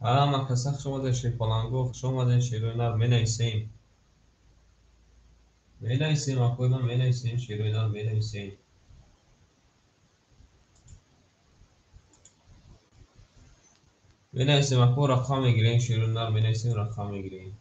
макасах шумода шефалангу шумода шируинар менайсем акоина менайсем шируинар менайсем ако рақам мегирем шируинар менайсем рақам мегирем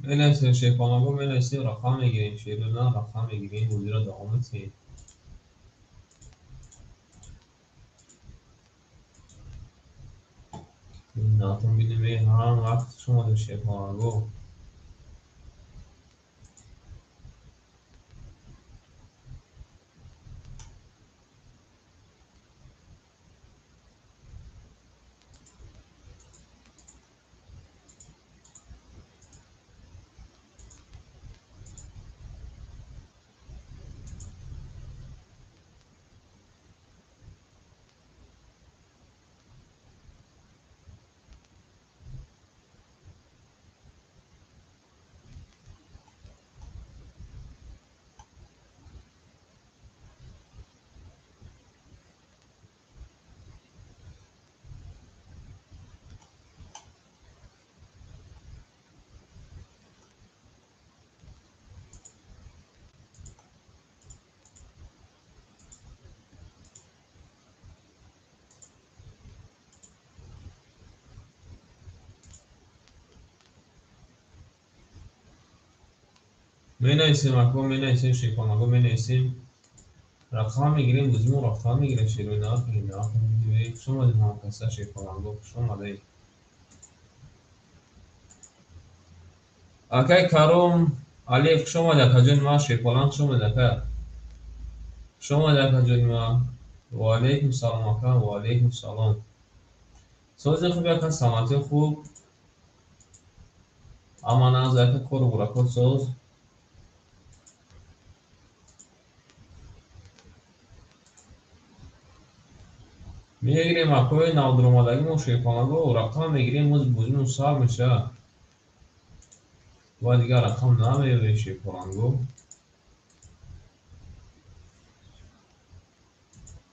менайсем шефалангу менайсем рақам мегирем шируинар рақам мегирем бозиро давом медиҳем натон бидиме ҳам вақт шумода шефалангу менайсем ако менайсем шефалангу менайсем рақам мегирем бозимо рақам мегирем шируинар натон бидиме шумода макаса шефалангу шумода акай карум алиф шумода каҷони ма шефаланг шумодака шумода каҷони ма ваалайкум салом ака ваалайкум салом сози хуб ака саломати хуб аманаз ака кору буракот соз мегирем акои навдуромадагимо шефалангу рақам мегирем муз бузину сар меша ва дигар рақам намеёрем шефалангу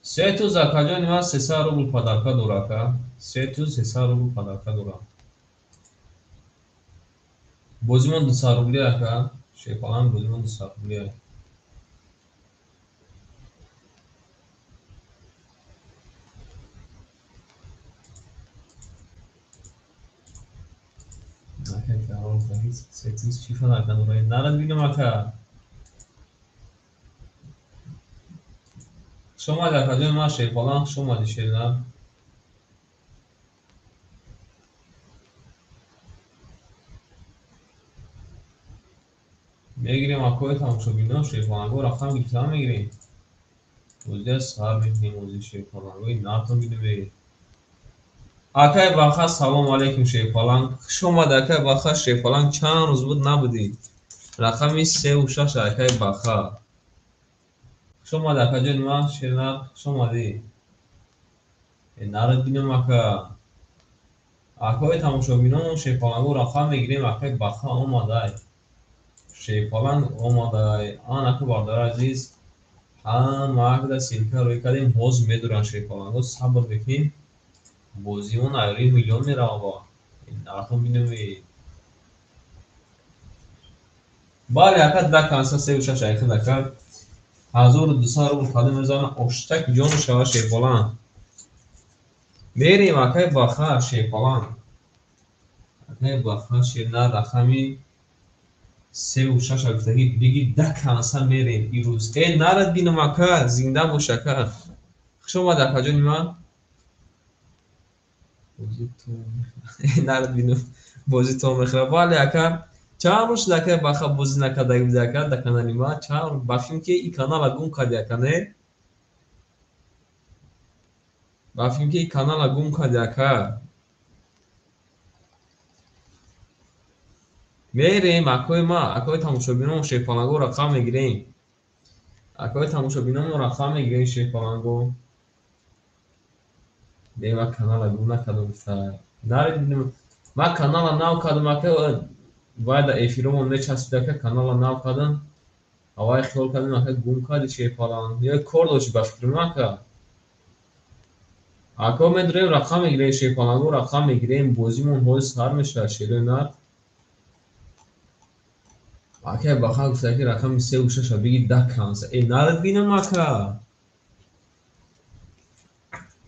се тӯз ака ҷони ман 300 рубл падарка дорака се тӯз 300 рубл падарка дорам бозимон 200 рубли ака шефаланг бозимон 200 рубли се тӯз чӣ шуд ака дораи нарад бинам ака шумода ака ҷони ман шефаланг шумоди шируинар мегирем акои тамошобино шефалангу рақам гирифтан мегирем ӯзия сар мекунем ӯзи шефалангои натон бидиме акай баха салом алейкум шефаланг хушомада акай баха шефаланг чанд рӯз буд набудӣ рақами 36 акай баха хушомада ака ҷони ман шируинар хушомадӣ нарад бинам ака акои тамошобинон шефалангу рақам мегирем акай баха омадай шефаланг омадай ан ака бардор азиз ҳама акда силка рӯй кардем ҳоз медуранд шефалангу сабр бикин бозимон айёри миллион мерава натон бинавӣ бале ака даканса 36 айхи дака 1200 рубл каду мезана оштак ҷон шава шефаланг мерем акай баха шефаланг акай баха шируинар рақами سه و شش گفتگی بگی ده کنسل میریم این روز ای نرد بینم اکا زنده باش اکا خوش اومد اکا جان من بازی تو ای نرد بینم بازی تو میخوره ولی اکا چند روز دکه بخواه بازی نکرده بود اکا در کانال ما چند روز بافیم که این کانال گم کردی اکا نه بافیم که این کانال گم کردی اکا میریم اکای ما اکای تماشابینان شیپالنگو رقم میگیریم اکای تماشابینان رقم میگیریم شیپالنگو دیما کانال گم نکردم سر نرید ما کانال ناو کردم اکا باید افیرمون نچسبیده که کانال ناو کردم هوای خیال کردم اکا گم کردی شیپالنگ یا کار داشتی بفکر ما اکا میداریم رقم میگیریم شیپالنگو رقم میگیریم بازیمون های سر میشه شیره نه اکا بخواه گفته که رقم 3 و 6 بگی 10 کنسل ای نرد بینم اکا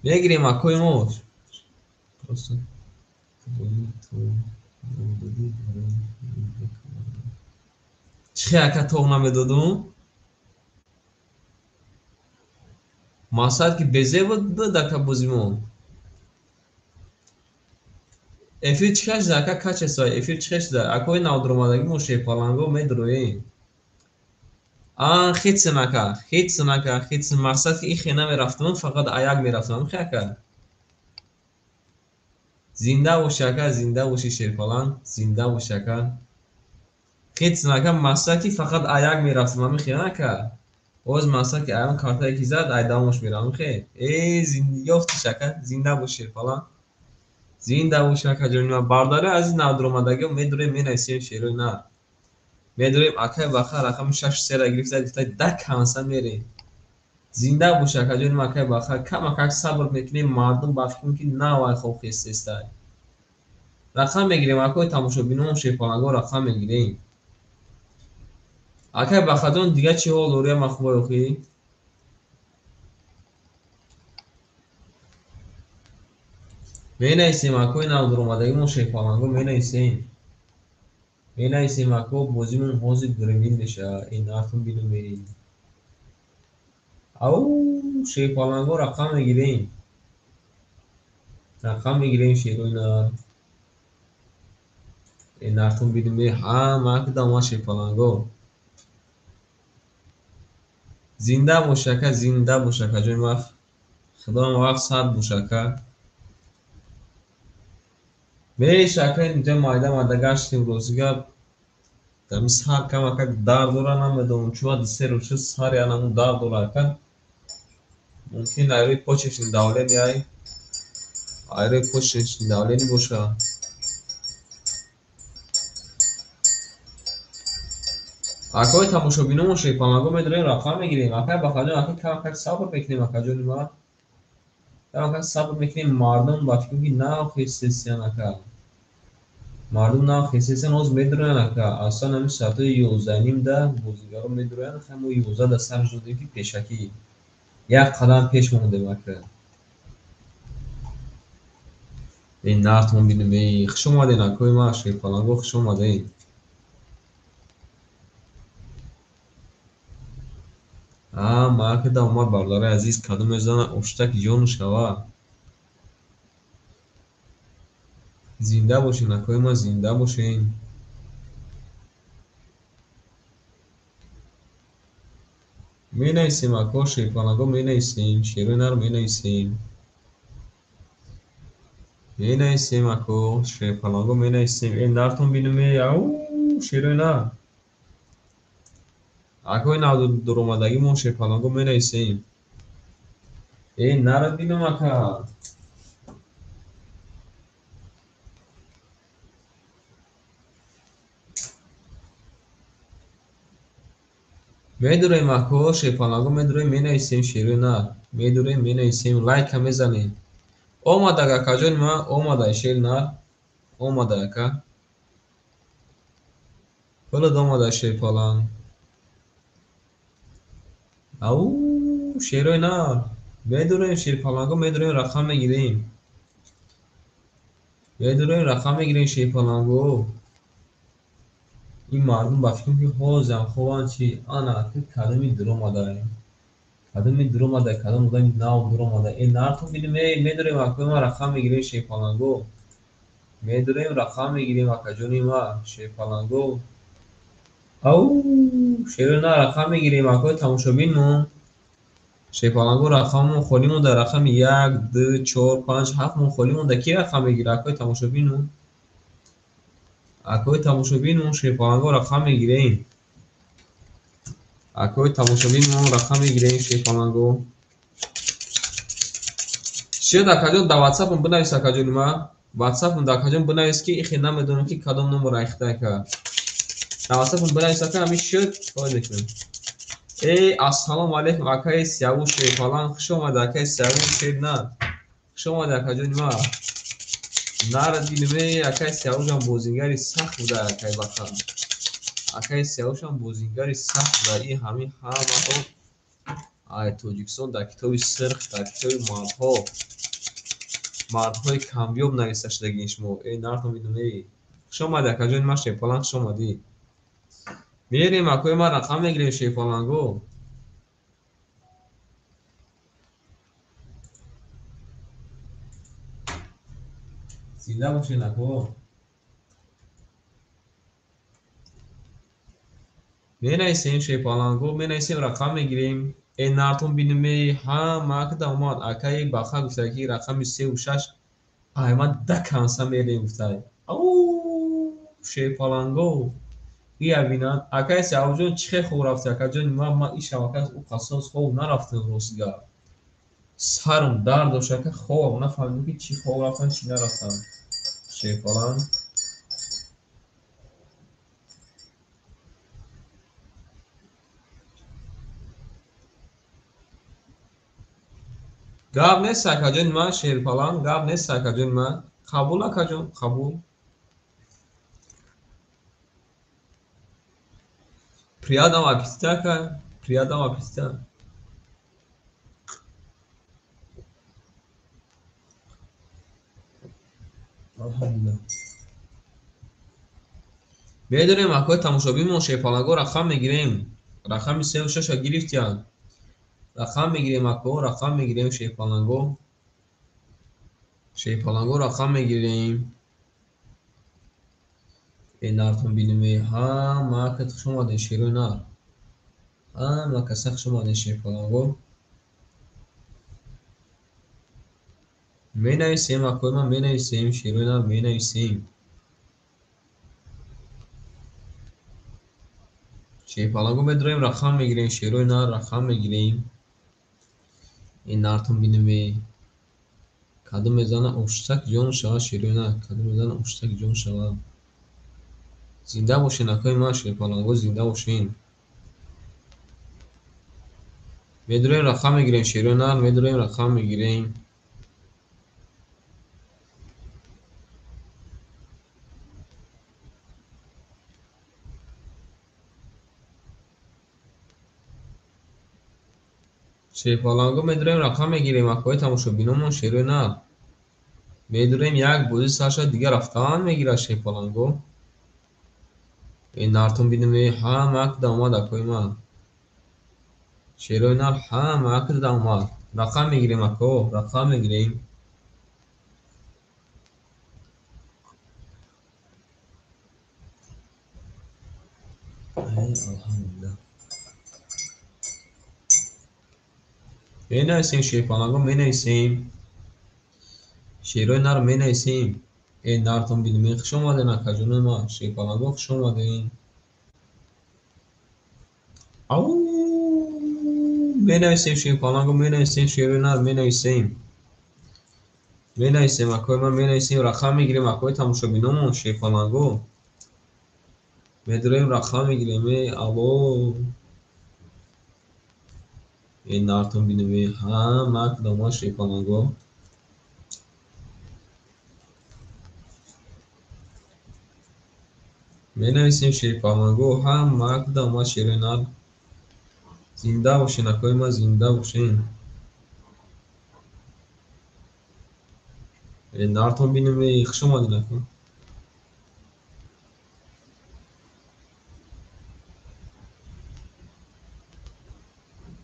میگیریم اکای موش چه اکا توق نمیدادم ماساد که بزه بود اکا بازیمون افیر چکش ده اکا کچ سای افیر چکش ده اکای نودرمادگی مو شیپالنگو میدرویم خیتسن اکا خیتسن اکا خیتسن مقصد که این خیلی نمیرفتم فقط ایاگ میرفتم خیلی اکا زنده باش اکا زنده باشی شیپالنگ زنده باش اکا خیتسن اکا مقصد که فقط ایاگ میرفتم خیلی اکا اوز مقصد که ایام کارتا یکی زد ایداموش میرم خیلی ای زنده یافتی شکا زنده باش شیپالنگ زنده باش اکا جونیما بارداره از این نودرمادگی میدوریم مینایسیم شیروی نه میدونیم اکای بخیر رقم 6 سه را گرفته گفته ده کنسل میره زنده باشه اکا جون اکای بخیر کم اکا صبر میکنیم مردم بافکن که نه وای خوب خیست است رقم میگیریم اکای تماشابینان شیپالنگو رقم میگیریم اکای بخیر جون دیگه چی حال دوری مخبوی اخی مینایسیم اکای نودرمادگی مون شیپالنگو مینایسیم اکا بازیمون حوزی گرمین میشه این ارتون بینو میریم او شیپالنگو رقم میگیریم شیروی نه نرتون بیدیم به همه که داما شیپالنگو زنده باشکه زنده باشکه جای وقت خدا وقت ساعت باشکه به شکه اینجا مایده ماده گشتیم روزگار در سر کم اکه دار دورا نمیدونم چوها دسته روشه ساری انمون دار دورا کن ممکن ایروی پوچش داوله نیای ایروی پوچش داوله نی باشه اکای تماشابینمون شیپالنگو میدونیم رقم میگیریم اکای بخاطر اکای کم اکه صبر بکنیم اکا جونی ما کم اکه صبر میکنیم مردم با فکر نه خیلی سیان اکا مردم نه خیسیسن از میدونن که اصلا همین ساعت 11 نیم ده بازیگرا میدونن همون 11 در سر شده که پیشکی یک قدم پیش مونده مکه این نرتون بینیم ای خوش اومدین اکوی ما شیپالنگو خوش اومدین ما که داماد بارداره عزیز کدوم میزنه اشتک جون شوا زنده باشین اکوی ما زنده باشین می نیسیم اکو شیپالنگو می نیسیم شیروی نر می نیسیم اکو شیپالنگو می نیسیم این نرتون بینیم ای او شیروی نر اکوی نودرمادگی مون شیپالنگو می نیسیم ای نرد بینم اکا میدوریم اکو شیپالنگو میدوریم می نیسیم شیروی نه میدوریم می نیسیم لایک هم میزنیم اومد اکا جون ما اومد شیر نه اومد اکا کل اومد شیپالنگ او شیروی نه میدوریم شیپالنگو میدوریم رقم میگیریم شیپالنگو این مردم با فکرم که حوزم خوان چی آنا که کدومی درو مداره کدومی درو مداره کدوم بودن ناو درو مداره این نارتون بیدیم میداریم اکوی ما رقم میگیریم شیپالانگو میداریم رقم میگیریم اکجونی ما شیپالانگو او شیرو نه رقم میگیریم اکوی تماشا بینم شیپالانگو رقم خودمون در رقم 1 2 4 5 7 مون خودمون در کی رقم میگیره اکوی تماشا بینم اکوی تماشا بینم شیپالانگو رقم میگیریم اکوی تماشا بینم رقم میگیریم شیپالانگو شاید اکجون در واتساپ بنویس اکجون ما واتساپ در اکجون بنویس که ایخی نمیدونم که کدام نمبر ریخته که در واتساپ بنویس که همین شد فایده کنیم ای السلام علیکم اکای سیاوش فلان خوش اومد اکای سیاوش نه خوش اومد اکجون ما نارد بینیم اکای سیاوش هم بازیگری سخت بوده اکای بخم اکای سیاوش هم بازیگری سخت بوده این همین همه ای توجیکسون در کتاب سرخ در کتاب مردها مردهای کامیاب نوشته شدگی شما ای نارتون میدونی خوش اومد اکجون ما شیپالانگ خوش اومدی میریم اکوی ما رقم میگیریم شیپالانگو زنده باشین اکو مینویسیم شیپالانگو مینویسیم رقم میگیریم این نارتون بینیمی همه که داماد اکای باخا گفته که رقم 36 من دکنسه میریم گفته او شیپالانگو ای بینن اکای سیاوجون چه خوب رفته اکا جون ما این شبکه از او قصاص خوب نرفتن روزگار سرم درد داشته که خوب نفهمیدم که چی خوب رفتن چی نرفتن شیپالانگ گاب نیست اکجون ما شیپالانگ گاب نیست اکجون ما قبول اکجون قبول приятного аппетита приятного аппетита الحمدلله میدونیم اکوی تماشابیمون شیپالانگو رقم میگیریم رقم 36 گرفتیم رقم میگیریم اکو رقم میگیریم شیپالانگو رقم میگیریم این نارتون بینیمی همه که شما دین شیروی نار همه کسک شما دین شیپالانگو می نویسیم اکوی ما می نویسیم شیروی نار می نویسیم شیپالانگو میدونیم رقم میگیریم شیروی نار رقم میگیریم این نارتون بینیمی کدوم میزنه اشتک جون شوا شیروی نار کدوم میزنه اشتک جون شوا زنده باشین اکوی ما شیپالانگو زنده باشین میدونیم رقم میگیریم شیروی نار میدونیم رقم میگیریم شیپالانگو میدونیم رقم میگیریم اکوی تماشا بینمون شیروی نار میدونیم یک بودی ساشا دیگه رفتن میگیره شیپالانگو این نارتون بینیم همه که داماد اکوی ما شیروی نار همه که داماد رقم میگیریم اکو رقم میگیریم الحمدلله می نویسیم شیپالانگو می نویسیم شیروی نار می نویسیم این نارتون بینیم خوش اومدین اکجون ما شیپالانگو خوش اومدین او می نویسیم شیپالانگو می نویسیم شیروی نار می نویسیم مینویسیم اکوی ما مینویسیم رقم میگیریم اکوی تماشا بینمون شیپالانگو میدونیم رقم میگیریم الو این نارتون بینیم همه کدام شیپالانگو مینویسیم شیپالانگو همه کدام شیروی نار زنده باشین اکوی ما زنده باشین این نارتون بینیم خوش اومدین اکو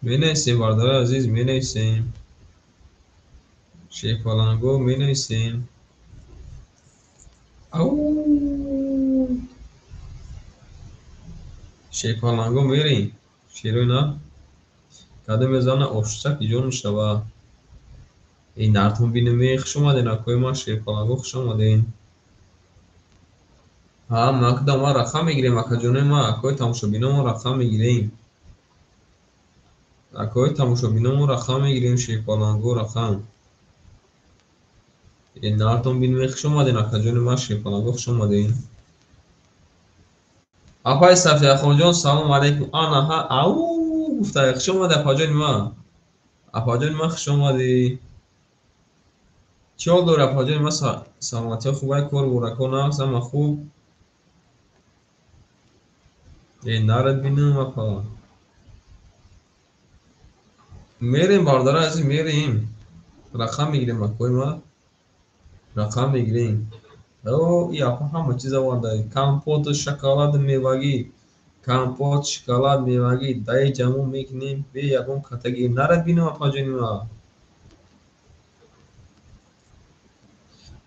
بنویسیم برادر عزیز، بنویسیم. شیخ فلانگو بنویسیم. او شیخ فلانگو میریم. شیرو نه کدام میزانه افشته که جون شوا. این نرتون بینمی خوش اومدین. اکوی ما شیخ فلانگو خوش اومدین. ها ما کدام ما رقم میگیریم. اکا جون ما اکوی تماشا بینم رقم میگیریم. اکوی تماشا بینم رقم میگیریم. شیخ فلانگو رقم. این نرتون بینمی خوش اومدین. اکا جون ما شیخ فلانگو خوش اومدین. آقای صفی خانجان سلام علیکم. آنا ها او گفته خوش اومده اپا جان ما. اپا جان ما خوش اومدی. چی حال داره اپا جان ما؟ سلامتی خوبه؟ کار ورکو نقصم خوب. این نرد بینم اپا. میریم بارداره عزیز میریم. رقم میگیریم اپای ما. رقم میگیریم. او ای اپا همه چیز آورده. کمپوت شکلات میوگی. کمپوت شکلات میوگی دای جمع میکنیم به یکم کتگی. نرد بینم اپا جان ما.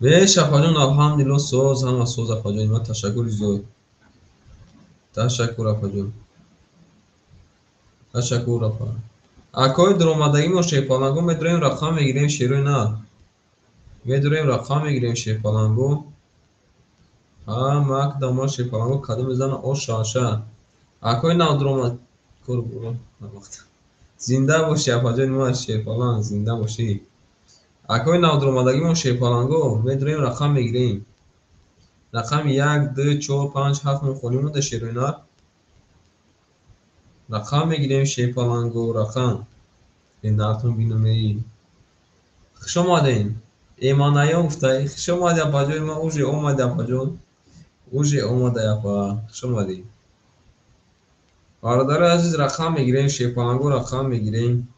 به شفا جان الحمدلله سوز همه سوز اپا جان ما. تشکر زود. تشکر اپا جان. تشکر اپا. اکای در اومدگی ما شیپالنگو میدونیم رقم میگیریم. شیروی نه میدونیم رقم میگیریم. شیپالنگو ها مک دما شیپالنگو کدو میزنه او شاشه. اکای نو در اومد کور برو وقت زنده باشی اپا جان ما. شیپالنگ زنده باشی. اکای نو در اومدگی ما شیپالنگو میدونیم رقم میگیریم. رقم 1 2 4 5 7 میخونیم. ده شیروی نه رقم میگیریم. شیپالنگو رقم. این نرتون بینم ای خوش اومدین. ایمان نیافته خوش اومده اپا جان ما. اوجی اومده اپا جان. اوجی اومده اپا. خوش اومدین. برادر عزیز رقم میگیریم. شیپالنگو رقم میگیریم.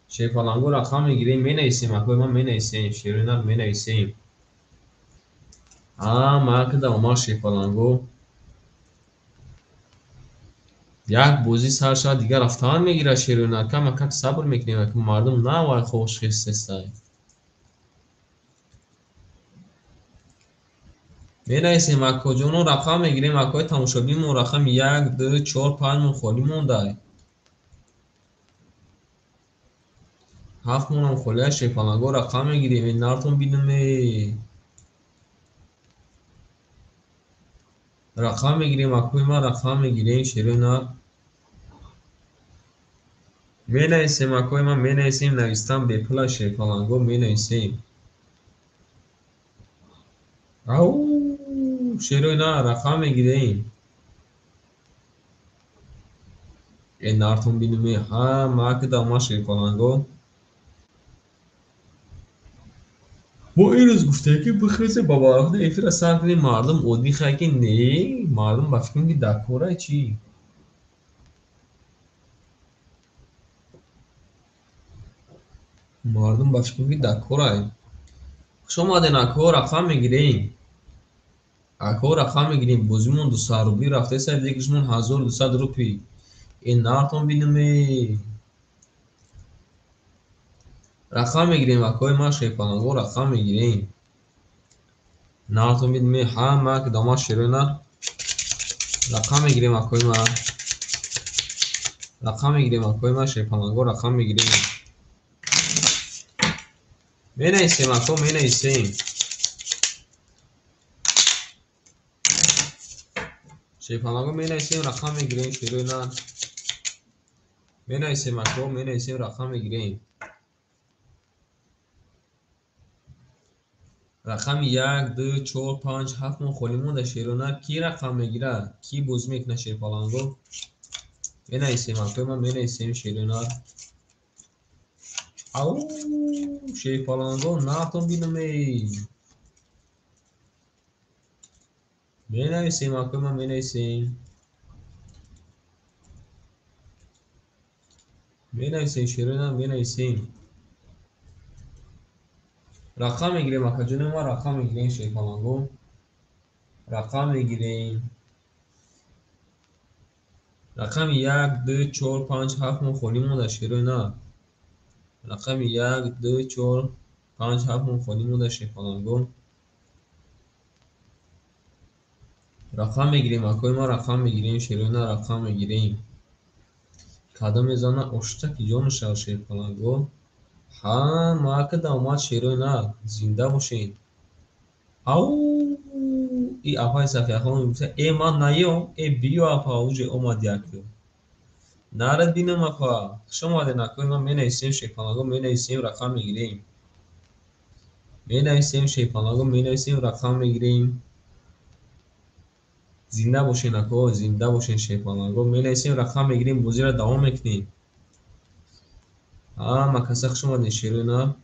شیپالنگو رقم میگیریم. می نویسیم اپا ما. می نویسیم شیرینار می نویسیم. ما کدام ما شیپالنگو یک بوزی سر شد دیگر رفتن میگیره. شیرینار کم کم صبر میکنیم که مردم نه وای خوش خیست است. می‌نویسیم اکو جونو رقم میگیریم. اکوی تماشابیمون رقم 1 2 4 5 مون خالی مونده. 7 مون هم خالی شیپالنگو رقم میگیریم. این نرتون بینم رقم میگیریم. اکوی ما رقم میگیریم. شیرین نار می‌نویسیم. اکوی ما می‌نویسیم. نویستم به پلا شیپالنگو می‌نویسیم. او شیرین نار رقم میگیریم. این نرتون بینم ها ما که داما شیپالنگو ما این روز گفته که بخیزه بابا وقت ایفر سر کنیم مردم اودی خواهی که نه مردم بفکرم که دکوره چی مردم بفکرم که دکوره شما دن اکو رقم میگیریم. اکو رقم میگیریم. بوزیمون 200 روپی رفته سر دیگشمون 1200 روپی. این نارتون بینم رقم میگیریم. اکوی ما شیپالنگو رقم میگیریم. نارتون بینم ها ما که داما شیرونه رقم میگیریم. اکوی ما رقم میگیریم. اکوی ما شیپالنگو رقم میگیریم. می نویسیم اکو می نویسیم. شیپالنگو می نویسیم رقم میگیریم. شیرونه می نویسیم اکو می نویسیم رقم میگیریم. رقم 1 2 4 5 7 مون خالیمون ده شیرونه کی رقم میگیره کی بوز میکنه شیپالنگو می نویسیم اکو ما می نویسیم شیرونه او شیپالنگو ناتون بینم می نویسیم اکو ما می نویسیم. می نویسیم شیرونه می نویسیم رقم میگیریم. اکو جون ما رقم میگیریم. شیپالنگو رقم میگیریم. رقم 1 2 4 5 7 مون خونیمون داشت نه. رقم 1 2 4 5 7 مون خونیمون داشت فلانگو. رقم میگیریم اکوی ما رقم میگیریم شیرونا رقم میگیریم کادو میزنه اشتک جون شاشه فلانگو. ها ما که داماد شیرونا زنده باشین. او ای آقای صفیه خانم میگه ای من نیام ای بیو اپا اوج اومد یکیو نرد بینم اپا شما ده نکنیم ما می نویسیم شیپاناگو می نویسیم رقم میگیریم می نویسیم شیپاناگو می نویسیم رقم میگیریم زنده باشین اکو زنده باشین شیپاناگو می نویسیم رقم میگیریم بازی را دوام میکنیم. مکسخ شما ده شیرونا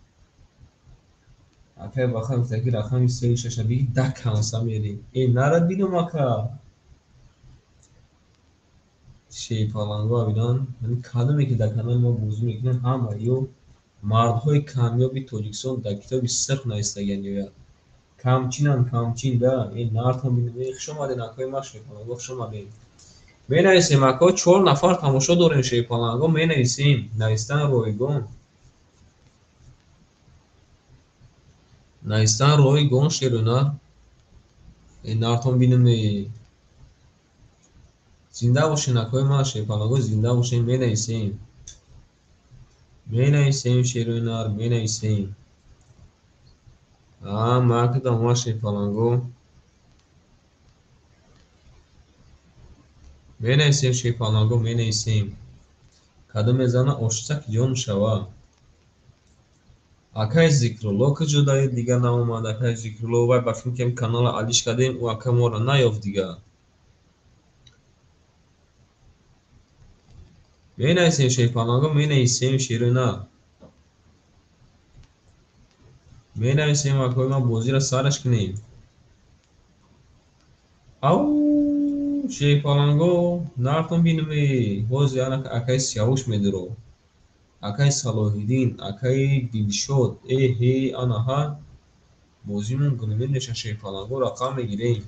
اکای بخواه میتاکی رقم 36 بی دک همسا میریم ای نرد بینم اکا شیپالانگو بینان یعنی کدومی که در کانال ما بوزو میکنن همه یو مردهای کامیابی توجیکسون در کتابی سرخ نایستگن یا کمچین کمچین دا این نارت هم بینه شما ده نکوی ما شیپالانگو شما ده می نویسیم اکا 4 نفر تماشا دارین شیپالانگو می نویسیم نویستن رویگون نویستن رویگون شیرونا این نارت هم بینه زنده باشین اکوی ما شیپالانگو زنده باشین می نویسیم می نویسیم شیرونار می نویسیم marca da Moshi falangou. Meneysim şey falangou meneysim. Kadın mezana oştak yom şava. Akay zikrullo ki judayı diga naomad akay zikrullo vay bafim kem kanala aliş kadem u akamora nayov diga. Meneysim şey falangou meneysim şirina. Meneysim akoy ma bozira saraş kineyim. Au şey falangou narton binimi. Boz yana akay siyavuş mediro. акай салоҳиддин акай дилшод эҳе анаҳа бозимон гулмин нишашаи фаланго рақам мегирем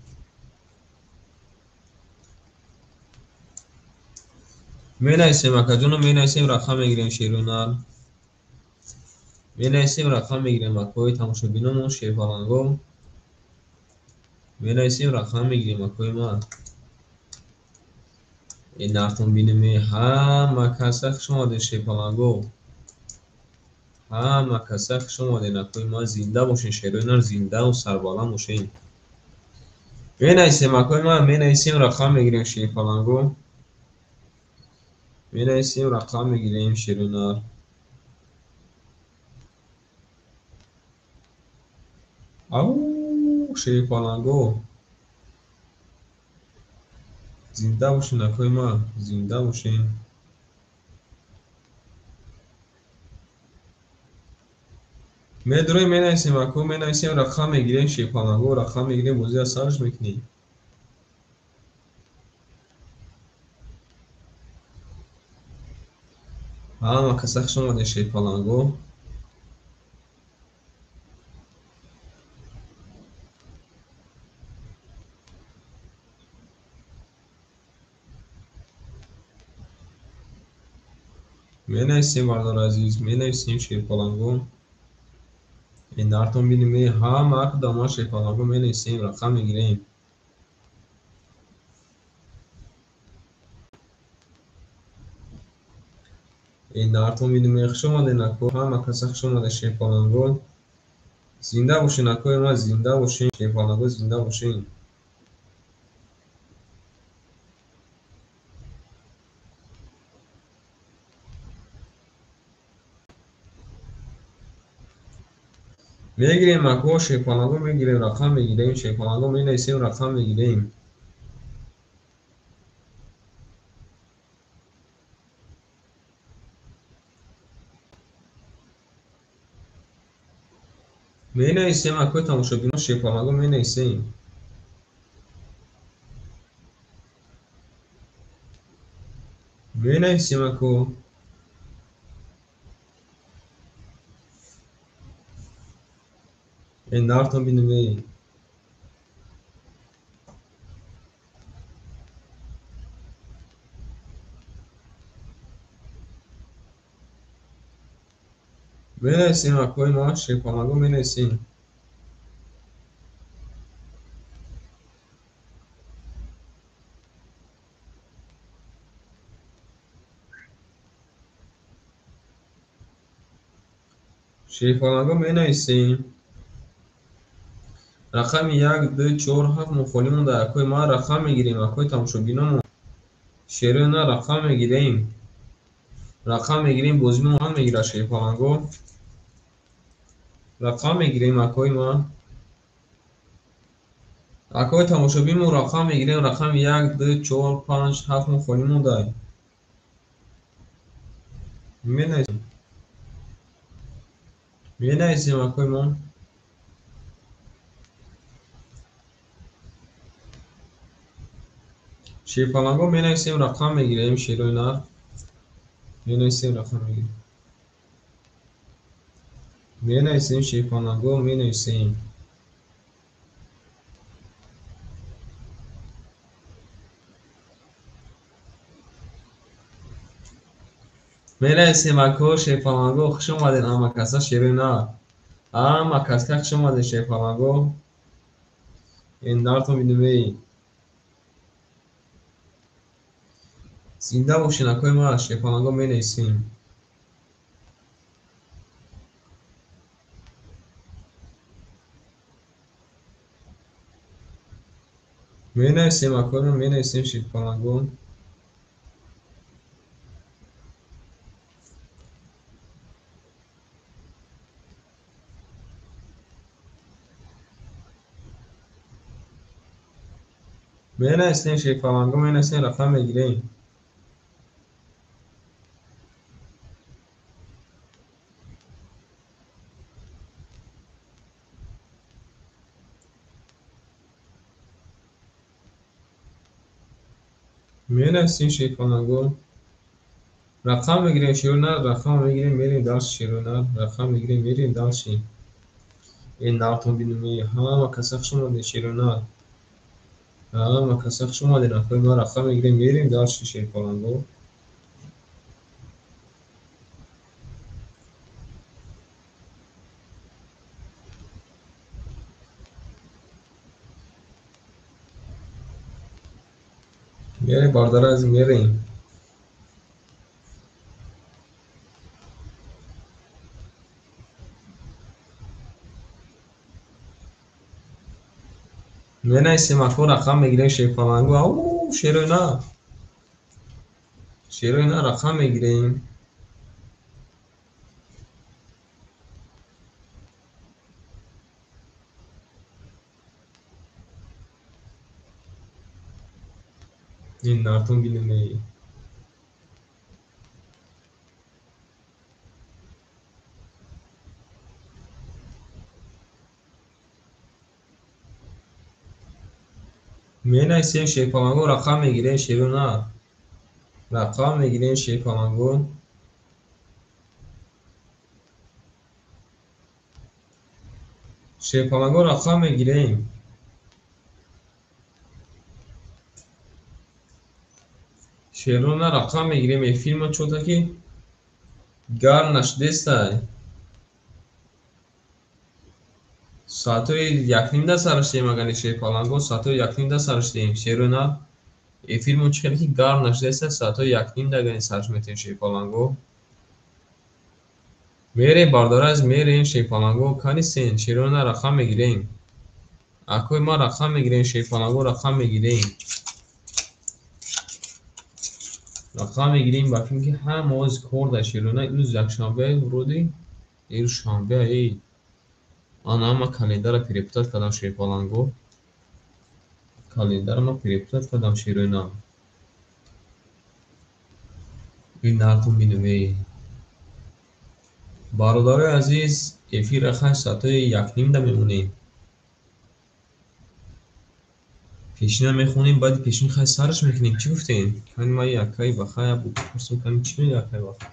менависем акаҷоно менависем рақам мегирем шерунал менависем рақам мегирем акои тамошобиномон шерфаланго менависем рақам мегирем акои ма ин нафтон биниме ҳама касах шумоде шерфаланго ҳама касах шумоден акои ма зинда бошен шерунал зиндаву сарбаланд бошен менависем акои ма менависем рақам мегирем шерфаланго менависем рақам мегирем ширунар ау шерифаланго зинда бошин акои ма зинда бошин медурем менависем ако менависем рақам мегирем шерифаланго рақам мегирем бозира сарш мекунем ҳама касах шумоде шерифаланго менависем бардор азиз менависем шерифаланго ин нартон биниме ҳама ақдама шерифаланго менависем рақам мегирем ин нартон биниме шумоде нако ҳама касах шумоде шерифаланго зинда бошин акои ма зинда бошин шерифаланго зинда бошин мегирем ако шерифаланго мегирем рақам мегирем шерифаланго менависем рақам мегирем менависем акои тамошобинон шерифаланго менависем менависем ако ин нартон биниме بنویسیم اکوی ما شیپالانگو بنویسیم. شیپالانگو بنویسیم. رقم 1 2 4 7 مخالیمون در اکوی ما رقم میگیریم. اکوی تماشاگینمون شیرو نه رقم میگیریم. رقم میگیریم بازیمون هم میگیره شیپالانگو. رقم میگیریم اکوی ما. اکوی تماشابیمون رقم میگیریم. رقم 1 2 4 5 7 مخالیمون داریم. بنویسیم اکوی ما. شیپالانگو بنویسیم رقم میگیریم. شیرو نه بنویسیم رقم میگیریم. بنویسیم شیپالانگو بنویسیم. بنویسیم اکو شیپالانگو خوش اومدین اما کسا شیرو نه اما کسا خوش اومدین شیپالانگو. این دارتون بینوی زنده باشین اکوی ما شیپالانگو بنویسیم. بنویسیم اکوی ما بنویسیم شیپالانگو. بنویسیم شیپالانگو بنویسیم رقم میگیریم. بنویسیم شیپالانگو رقم میگیریم. شیرو نه رقم میگیریم میریم دالش. شیرو نه رقم میگیریم میریم دالشیم. این دارتون بینوی همه کسا خوش اومدین شیرو نه همه کسا خوش اومدین اکوی ما رقم میگیریم میریم دالش شیپالانگو. میریم باردار از میریم. بنویسیم اکو رقم میگیریم شیپالانگو. او شیرو نه شیرو نه رقم میگیریم. این دارتون بینوی بنویسیم شیپالانگو رقم میگیریم. شیرو نه رقم میگیریم شیپالانگو. شیپالانگو رقم میگیریم. شیرو نه رقم میگیریم. این فیلم چوتا که گار نشدسته ساعتوی یک نیم ده سرشتیم. اگر شیپالانگو ساعتوی یک نیم ده سرشتیم. شیرو نه این فیلم چی که گار نشدسته ساعتوی یک نیم ده اگر سرش میتیم شیپالانگو. میریم باردار از میریم شیپالانگو کنی سین. شیرو نه رقم میگیریم. اکوی ما رقم میگیریم. شیپالانگو رقم میگیریم. رقم میگیریم با فیلم که هم موز کورده. شیرو نه روز یک شنبه ورودی این شنبه ای آن اما کالندر پریپتات کدام شیپالانگو. کالندر ما پریپتات کدام شیرو نه این نرتون بینوی برادر عزیز افیر خش ساعتای یک نیم ده میمونیم. پیشینه میخونیم بعد پیشین خواهی سرش میکنیم. چی گفتین؟ کنی ما یکایی بخواه بود پرسیم کنیم چی میگه یکایی بخواه.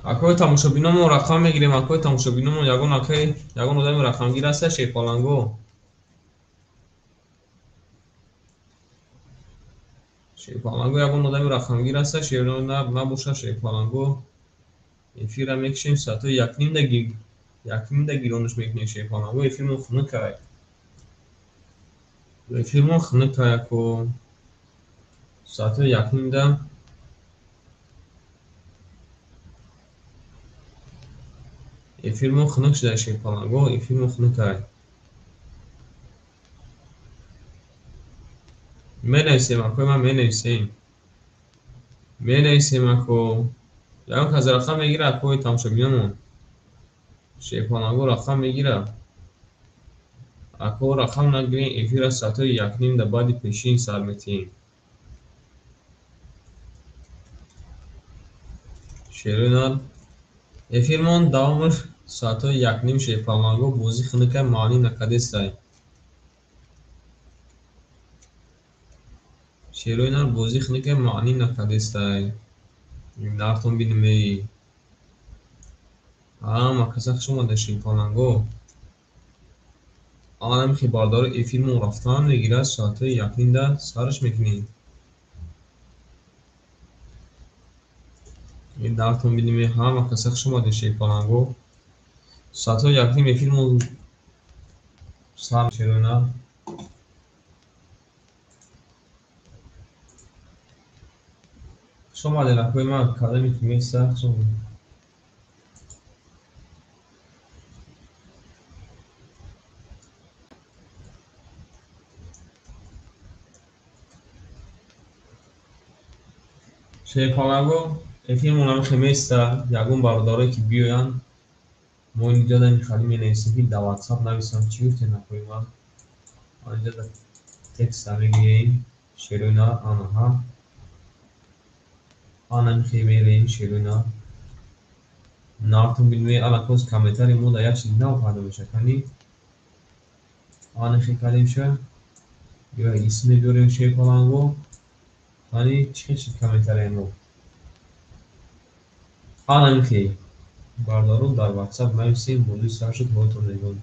акои тамошобинамон рақам мегирем. Акои тамошобинамон ягон одами рақамгир аста шефаланго. Шефаланго ягон одами рақамгир аста набошад шефаланго. Эфира мекушем саатои якнимда гиронаш мекунем шефаланго. Эфирмон хунукай. Эфирмон хунукаяко саатои якнимда эфирмон хунук шуда шефаланго. Эфирмон хунукай. менависем акои ман менависем ако ягон кас рақам мегира акои тамошобинамон шефаланго рақам мегира. Ако рақам нагирем эфира саатои якнимда баъди пешин сар метиҳем. шерӯнар эфирмон давомаш саатои якним шефаланго бозӣ хунукай маънӣ накардестай. шерӯнар бозӣ хунукай маънӣ накардестай. нартон бинумеи каса хушомада шефаланго. анамихи бардори эфирмон рафтан мегирад соатҳои якнинда сарш мекунем. нартон бинуме ҳама каса хушомада шефаланго. соатҳои якним эфирмон сар шерӯна хушомадед акои ман кадами куместа хушомадед. шефаланго эфирмон ҳамихе места ягон бародарое ки биёянд мо инҷо дар хали менависем ки дар ватсап нависам чӣ гуфтед акои ман. инҷо дар текста мегирем шерӯна анаҳа анамихе мерем шерӯна нартон бинуме алакос комментари мо дар як чизи нав пайдо мешакани анахе кадемша ё исм мебиёрем шефаланго ани чӣ комментария мо анамихе бардору дар ватсап нависем бозии саршуд ҳоятон мегӯям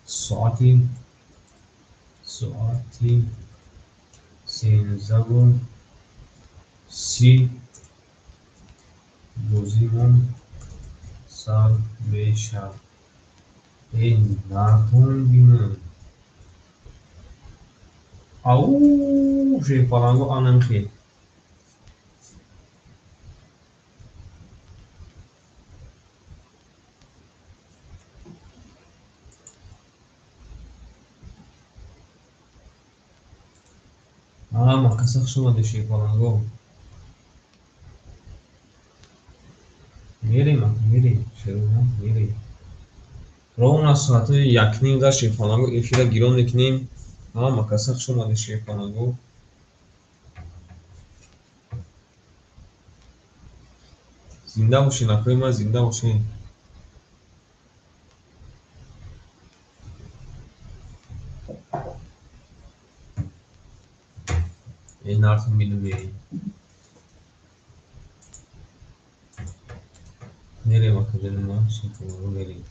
соати 13:30 бозимон сар мешавад. нартон бинум ау шефаланго анамихе каса хушомада шефаланго. мерем шерӯна мерем ровна соатҳои якним дар шефаланго эфира гирон мекунем. каса хушомада шефаланго. зинда бошед акои ман зинда бошед. нартон бинуме мерем акоҷанума шефаланго мерем.